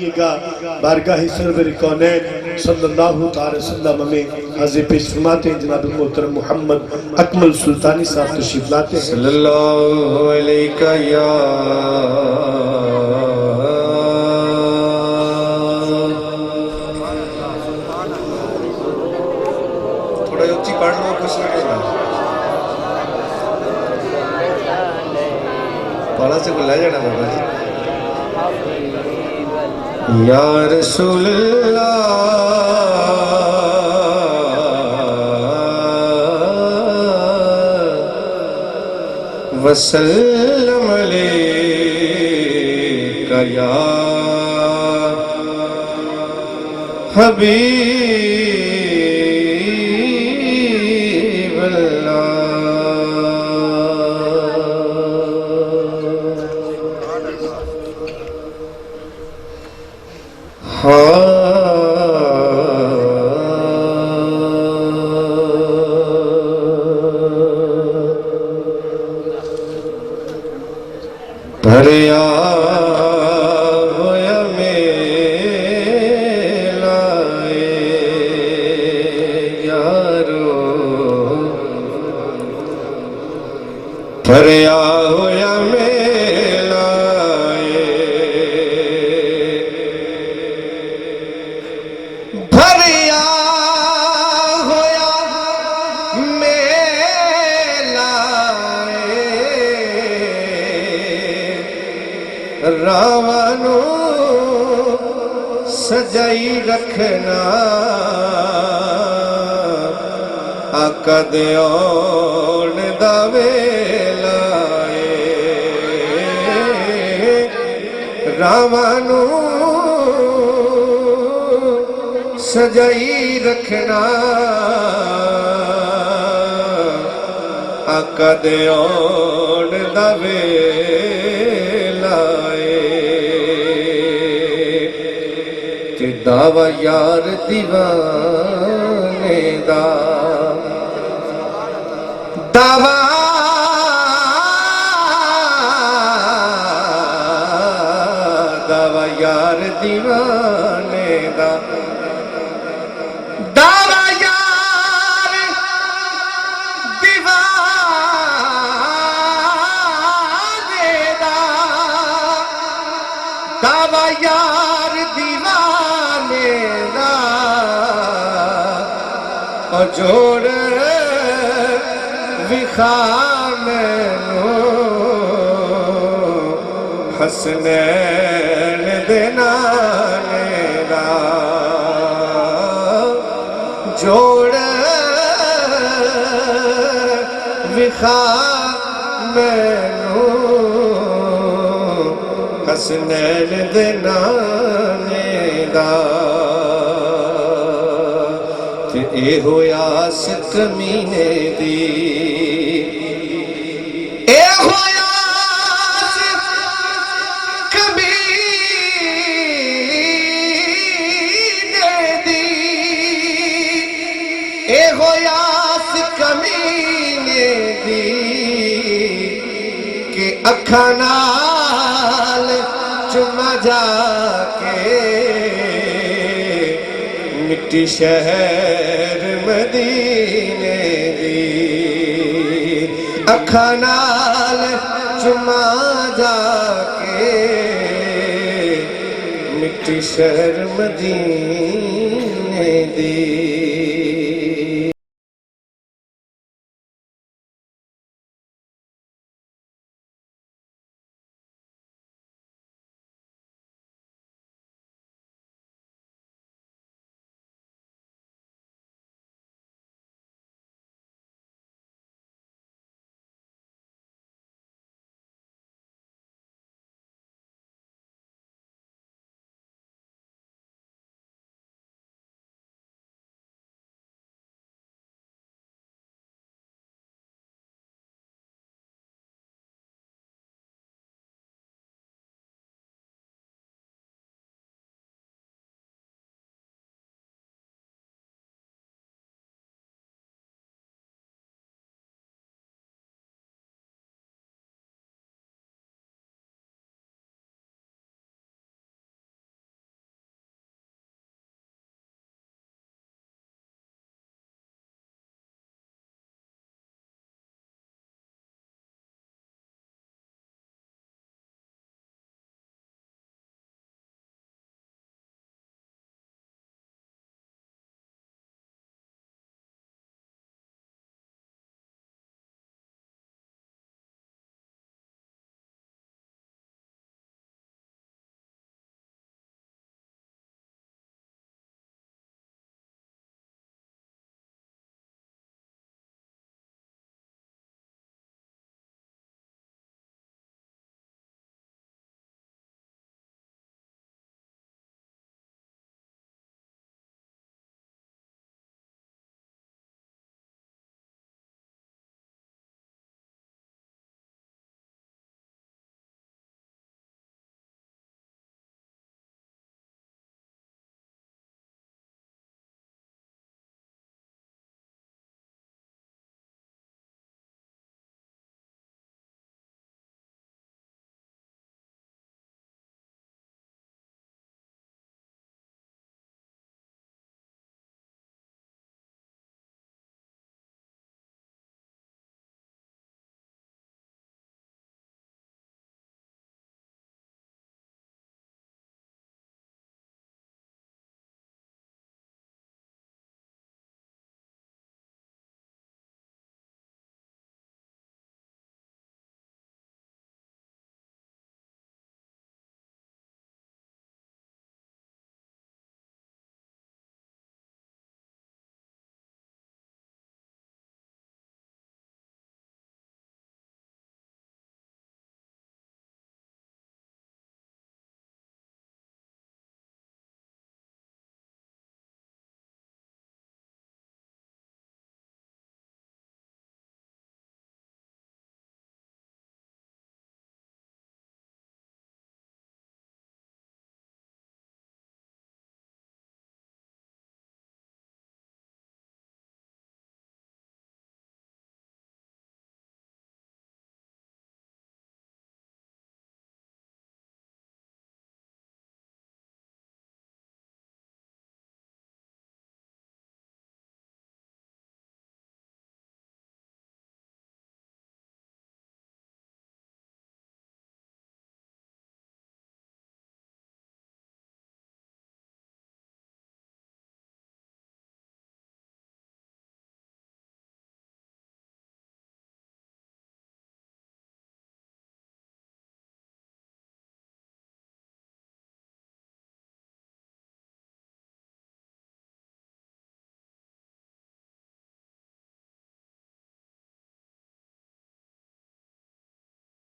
फरमाइएगा बारगाह सरवर कौनैन सल्लल्लाहु अलैहि वसल्लम में हाजिर पेश फरमाते हैं जनाब मोहतरम मोहम्मद अकमल सुल्तानी साहब तशरीफ लाते हैं। सल्लल्लाहु अलैका या थोड़ा ऊंची पढ़ लो कुछ लगेगा पढ़ा से को ले जाना बाबा जी। या रसूल अल्लाह वसल्लम अलैका या हबीब अल्लाह। भरिया होया मेला यारो भरिया होया मेला भरिया होया मेला रावणु सजाई रखना आका दे औण दा वेला रावणु सजाई रखना आका दे औण दा वेला दावा यार दीवाने दा दावा दावा यार दीवाने दा दावा यार दीवाने दा दावा यार जोड़ विखा मैनू हसनैन दे नानेरा जोड़ विखा मैनू हसनैन दे नानेरा ए होयास कमीने दी ए होयास कमीने दी ए होयास कमीने दी के अखा नाल चुमा जाके मिट्टी शहर मदीने दी अखा नाल चुमा जाके मिट्टी शहर मदीने दी